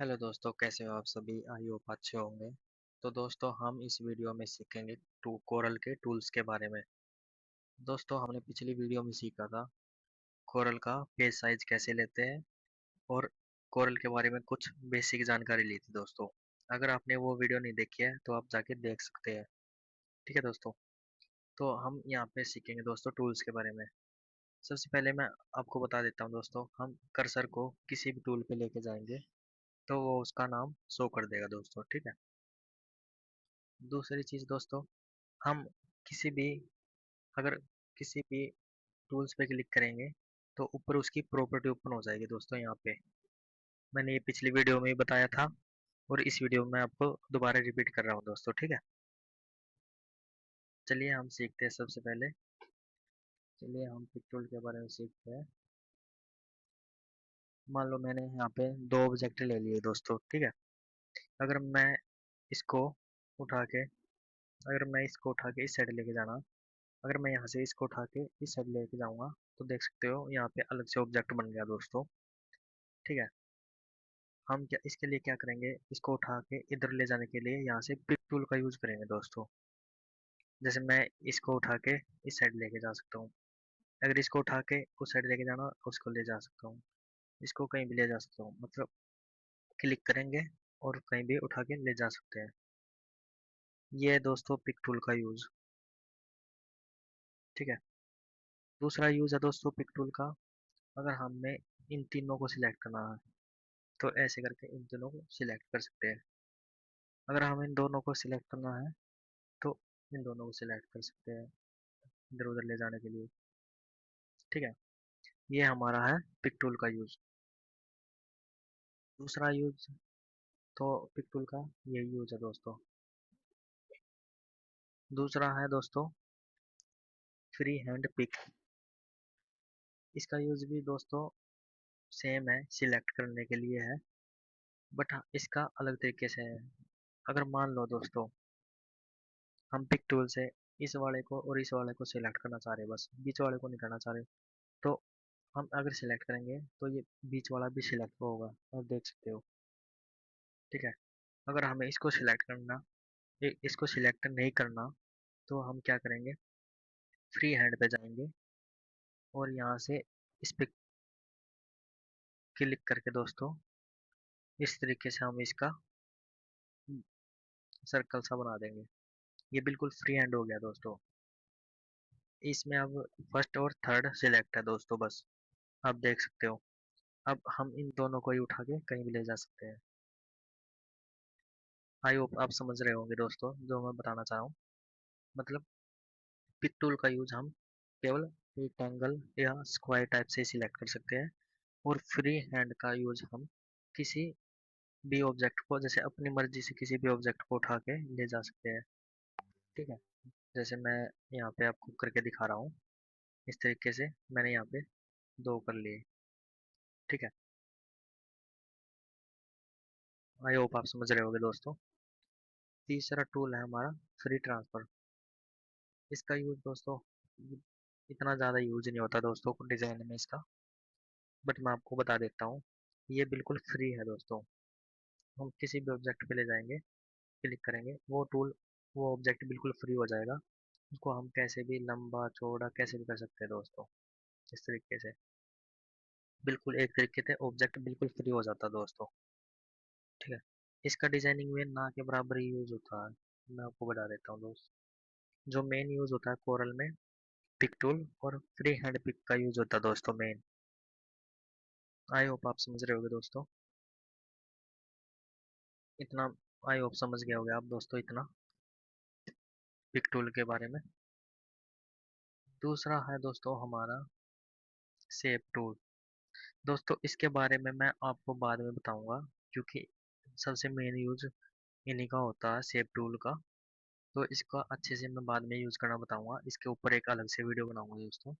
Hello दोस्तों, कैसे हो आप सभी? आई होप अच्छे होंगे। तो दोस्तों, हम इस वीडियो में सीखेंगे कोरल के टूल्स के बारे में। दोस्तों, हमने पिछली वीडियो में सीखा था कोरल का पेज साइज कैसे लेते हैं और कोरल के बारे में कुछ बेसिक जानकारी ली थी दोस्तों। अगर आपने वो वीडियो नहीं देखी है तो आप जाके देख सकते हैं। ठीक है दोस्तों। तो हम यहाँ पे सीखेंगे दोस्तों टूल्स के बारे में। सबसे पहले मैं आपको बता देता हूँ दोस्तों, हम कर्सर को किसी भी टूल पे लेके जाएंगे तो वो उसका नाम शो कर देगा दोस्तों। ठीक है। दूसरी चीज दोस्तों, हम किसी भी अगर किसी भी टूल्स पे क्लिक करेंगे तो ऊपर उसकी प्रॉपर्टी ओपन हो जाएगी दोस्तों। यहाँ पे मैंने ये पिछली वीडियो में ही बताया था और इस वीडियो में आपको दोबारा रिपीट कर रहा हूँ दोस्तों। ठीक है। चलिए हम सीखते हैं सबसे पहले। चलिए हम पिक टूल के बारे में सीखते हैं। मान लो मैंने यहाँ पे दो ऑब्जेक्ट ले लिए दोस्तों। ठीक है। अगर मैं इसको उठा के अगर मैं इसको उठा के इस साइड लेके जाना अगर मैं यहाँ से इसको उठा के इस साइड लेके जाऊंगा तो देख सकते हो यहाँ पे अलग से ऑब्जेक्ट बन गया दोस्तों। ठीक है। हम क्या इसके लिए क्या करेंगे, इसको उठा के इधर ले जाने के लिए यहाँ से पिक टूल का यूज करेंगे दोस्तों। जैसे मैं इसको उठा के इस साइड लेके जा सकता हूँ। अगर इसको उठा के उस साइड लेके जाना उसको ले जा सकता हूँ। इसको कहीं भी ले जा सकता हूँ, मतलब क्लिक करेंगे और कहीं भी उठा के ले जा सकते हैं। ये है दोस्तों पिक टूल का यूज। ठीक है। दूसरा यूज है दोस्तों पिक टूल का। अगर हमें इन तीनों को सिलेक्ट करना है तो ऐसे करके इन तीनों को सिलेक्ट कर सकते हैं। अगर हमें इन दोनों को सिलेक्ट करना है तो इन दोनों को सिलेक्ट कर सकते हैं इधर उधर ले जाने के लिए। ठीक है। ये हमारा है पिक टूल का यूज। दूसरा यूज तो पिक टूल का ये यूज है दोस्तों। दूसरा है दोस्तों फ्री हैंड पिक। इसका यूज भी दोस्तों सेम है, सिलेक्ट करने के लिए है, बट इसका अलग तरीके से है। अगर मान लो दोस्तों हम पिक टूल से इस वाले को और इस वाले को सिलेक्ट करना चाह रहे हैं, बस बीच वाले को नहीं करना चाह रहे, तो हम अगर सिलेक्ट करेंगे तो ये बीच वाला भी सिलेक्ट होगा और देख सकते हो। ठीक है। अगर हमें इसको सिलेक्ट नहीं करना तो हम क्या करेंगे, फ्री हैंड पे जाएंगे और यहाँ से इस पे क्लिक करके दोस्तों इस तरीके से हम इसका सर्कल सा बना देंगे। ये बिल्कुल फ्री हैंड हो गया दोस्तों। इसमें अब फर्स्ट और थर्ड सिलेक्ट है दोस्तों, बस आप देख सकते हो। अब हम इन दोनों को ही उठा के कहीं भी ले जा सकते हैं। आई होप आप समझ रहे होंगे दोस्तों जो मैं बताना चाह रहा हूँ। मतलब पिक टूल का यूज हम केवल रेक्टेंगल या स्क्वायर टाइप से सिलेक्ट कर सकते हैं और फ्री हैंड का यूज हम किसी भी ऑब्जेक्ट को, जैसे अपनी मर्जी से किसी भी ऑब्जेक्ट को उठा के ले जा सकते हैं। ठीक है। जैसे मैं यहाँ पे आपको करके दिखा रहा हूँ, इस तरीके से मैंने यहाँ पे दो कर लिए। ठीक है। आई होप आप समझ रहे होगे दोस्तों। तीसरा टूल है हमारा फ्री ट्रांसफर। इसका यूज दोस्तों इतना ज़्यादा यूज नहीं होता दोस्तों डिज़ाइन में इसका, बट मैं आपको बता देता हूँ। ये बिल्कुल फ्री है दोस्तों। हम किसी भी ऑब्जेक्ट पे ले जाएंगे, क्लिक करेंगे, वो ऑब्जेक्ट बिल्कुल फ्री हो जाएगा। उसको हम कैसे भी लंबा चौड़ा कैसे भी कर सकते हैं दोस्तों। इस तरीके से बिल्कुल एक तरीके से ऑब्जेक्ट बिल्कुल फ्री हो जाता है दोस्तों। ठीक है। इसका डिजाइनिंग में ना के बराबर ही यूज होता है। मैं आपको बता देता हूँ दोस्त, जो मेन यूज होता है कोरल में पिक टूल और फ्री हैंड पिक का यूज होता है दोस्तों मेन। आई होप आप समझ रहे होगे दोस्तों इतना। आई होप समझ गए होगे आप दोस्तों इतना पिक टूल के बारे में। दूसरा है दोस्तों हमारा शेप टूल। दोस्तों इसके बारे में मैं आपको बाद में बताऊंगा, क्योंकि सबसे मेन यूज इन्हीं का होता है शेप टूल का। तो इसका अच्छे से मैं बाद में यूज करना बताऊंगा, इसके ऊपर एक अलग से वीडियो बनाऊंगा दोस्तों।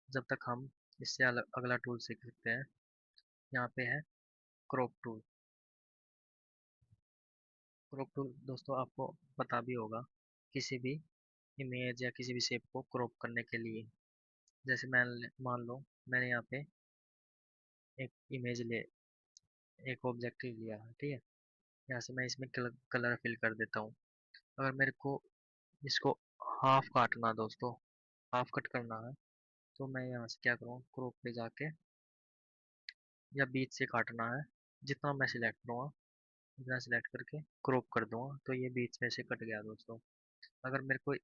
जब तक हम इससे अगला टूल सीख सकते हैं। यहाँ पे है क्रॉप टूल। क्रॉप टूल दोस्तों आपको पता भी होगा, किसी भी इमेज या किसी भी शेप को क्रॉप करने के लिए। जैसे मैं मान लो मैंने यहाँ पे एक इमेज एक ऑब्जेक्ट ही लिया है, ठीक है। यहाँ से मैं इसमें कलर फिल कर देता हूँ। अगर मेरे को इसको हाफ काटना दोस्तों, हाफ कट करना है, तो मैं यहाँ से क्या करूँ, क्रॉप पे जाके या बीच से काटना है, जितना मैं सिलेक्ट करूँगा इतना सिलेक्ट करके क्रॉप कर दूंगा, तो ये बीच में से कट गया दोस्तों। अगर मेरे को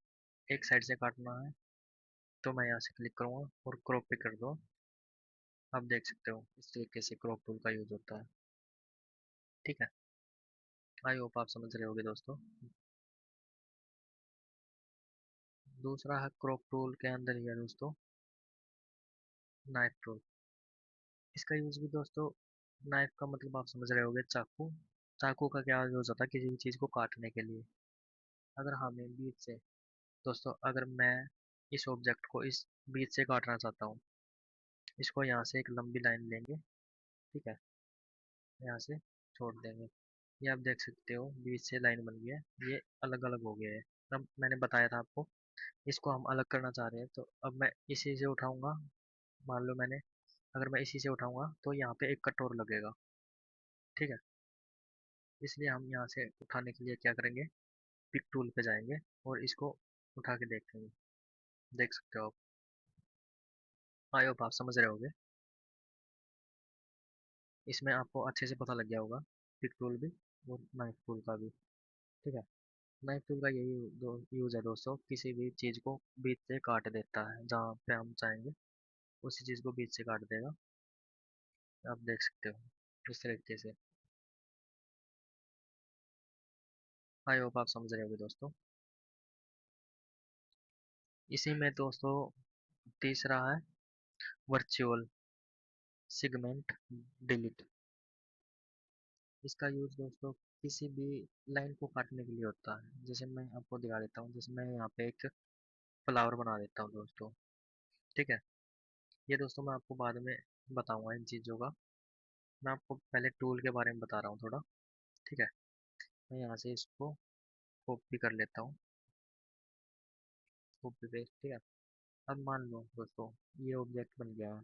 एक साइड से काटना है तो मैं यहाँ से क्लिक करूँगा और क्रॉप पे कर दूँ। आप देख सकते हो इस तरीके से क्रॉप टूल का यूज होता है, ठीक है। आई होप आप समझ रहे होगे दोस्तों। दूसरा है क्रॉप टूल के अंदर ही है दोस्तों, नाइफ टूल। इसका यूज भी दोस्तों, नाइफ का मतलब आप समझ रहे होगे, चाकू। चाकू का क्या यूज होता है, किसी भी चीज को काटने के लिए। अगर हमें बीच से दोस्तों, अगर मैं इस ऑब्जेक्ट को इस बीच से काटना चाहता हूँ, इसको यहाँ से एक लंबी लाइन लेंगे, ठीक है, यहाँ से छोड़ देंगे। ये आप देख सकते हो बीच से लाइन बन गई है, ये अलग अलग हो गया है। अब मैंने बताया था आपको, इसको हम अलग करना चाह रहे हैं, तो अब मैं इसी से उठाऊंगा। मान लो मैंने, अगर मैं इसी से उठाऊंगा तो यहाँ पे एक कट और लगेगा, ठीक है। इसलिए हम यहाँ से उठाने के लिए क्या करेंगे, पिक टूल पे जाएंगे और इसको उठा के देखेंगे। देख सकते हो आप, आई होप आप समझ रहे होगे। इसमें आपको अच्छे से पता लग गया होगा, पिक टूल भी और नाइफ टूल का भी, ठीक है। नाइफ टूल का यही यूज है दोस्तों, किसी भी चीज को बीच से काट देता है, जहाँ पे हम चाहेंगे उसी चीज को बीच से काट देगा। आप देख सकते हो इस तरीके से। आई होप आप समझ रहे होगे दोस्तों। इसी में दोस्तों तीसरा है वर्चुअल सेगमेंट डिलीट। इसका यूज दोस्तों किसी भी लाइन को काटने के लिए होता है। जैसे मैं आपको दिखा देता हूँ, जैसे मैं यहाँ पे एक फ्लावर बना देता हूँ दोस्तों, ठीक है। ये दोस्तों मैं आपको बाद में बताऊंगा इन चीज़ों का, मैं आपको पहले टूल के बारे में बता रहा हूँ थोड़ा, ठीक है। मैं यहाँ से इसको कॉपी कर लेता हूँ, कॉपी पेस्ट, ठीक है। अब मान लो दोस्तों ये ऑब्जेक्ट बन गया है।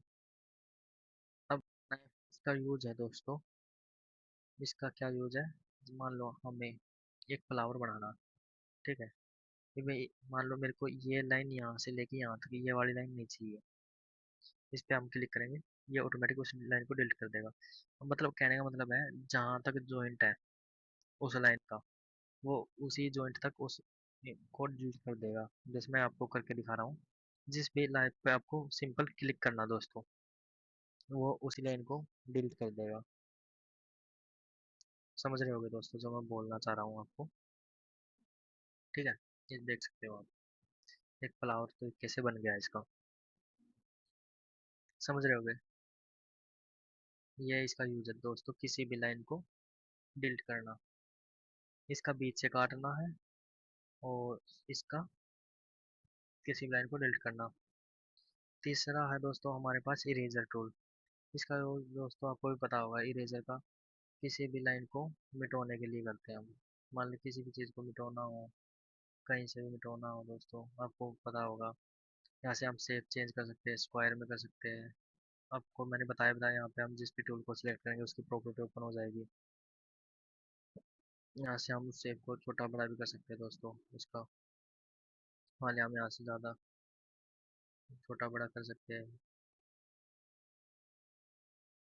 अब मैं इसका यूज है दोस्तों, इसका क्या यूज है, मान लो हमें एक फ्लावर बनाना, ठीक है। कि भाई मान लो मेरे को ये लाइन यहाँ से लेके यहाँ तक ये वाली लाइन नहीं चाहिए, इस पे हम क्लिक करेंगे, ये ऑटोमेटिक उस लाइन को डिलीट कर देगा। मतलब कहने का मतलब है, जहाँ तक जॉइंट है उस लाइन का, वो उसी जॉइंट तक उस कोड यूज कर देगा। जैसे मैं आपको करके दिखा रहा हूँ, जिस भी लाइन पे आपको सिंपल क्लिक करना दोस्तों, वो उसी लाइन को डिलीट कर देगा। समझ रहे होगे दोस्तों जो मैं बोलना चाह रहा हूँ आपको, ठीक है। ये देख सकते हो आप, एक फ्लावर तो कैसे बन गया इसका, समझ रहे होगे। ये इसका यूज है दोस्तों, किसी भी लाइन को डिलीट करना, इसका बीच से काटना है और इसका किसी भी लाइन को डिलीट करना। तीसरा है दोस्तों हमारे पास इरेजर टूल। इसका यूज दोस्तों आपको भी पता होगा, इरेजर का किसी भी लाइन को मिटाने के लिए करते हैं हम। मान लो किसी भी चीज़ को मिटाना हो, कहीं से भी मिटाना हो दोस्तों, आपको पता होगा, यहाँ से हम शेप चेंज कर सकते हैं, स्क्वायर में कर सकते हैं। आपको मैंने बताया यहाँ पे हम जिस भी टूल को सिलेक्ट करेंगे उसकी प्रॉपर्टी ओपन हो जाएगी। यहाँ से हम उस शेप को छोटा बड़ा भी कर सकते हैं दोस्तों उसका। मान लिया हम यहाँ से ज़्यादा छोटा बड़ा कर सकते हैं,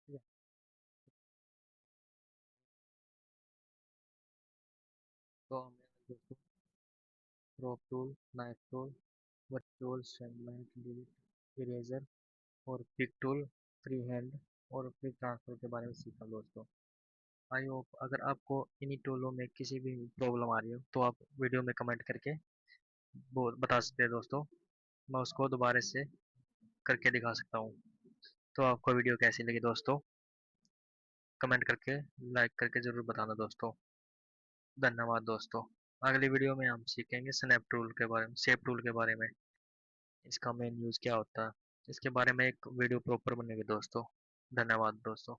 ठीक है। तो हमें दोस्तों crop tool, knife tool, virtual segment delete, eraser और पिक टूल, फ्री हैंड और फ्री ट्रांसफर के बारे में सीखा दोस्तों। आई होप अगर आपको इन्हीं टूलों में किसी भी प्रॉब्लम आ रही हो तो आप वीडियो में कमेंट करके वो बता सकते हैं दोस्तों, मैं उसको दोबारा से करके दिखा सकता हूँ। तो आपको वीडियो कैसी लगी दोस्तों, कमेंट करके लाइक करके ज़रूर बताना दोस्तों। धन्यवाद दोस्तों। अगली वीडियो में हम सीखेंगे स्नैप टूल के बारे में, शेप टूल के बारे में, इसका मेन यूज़ क्या होता है, इसके बारे में एक वीडियो प्रॉपर बनेगी दोस्तों। धन्यवाद दोस्तों।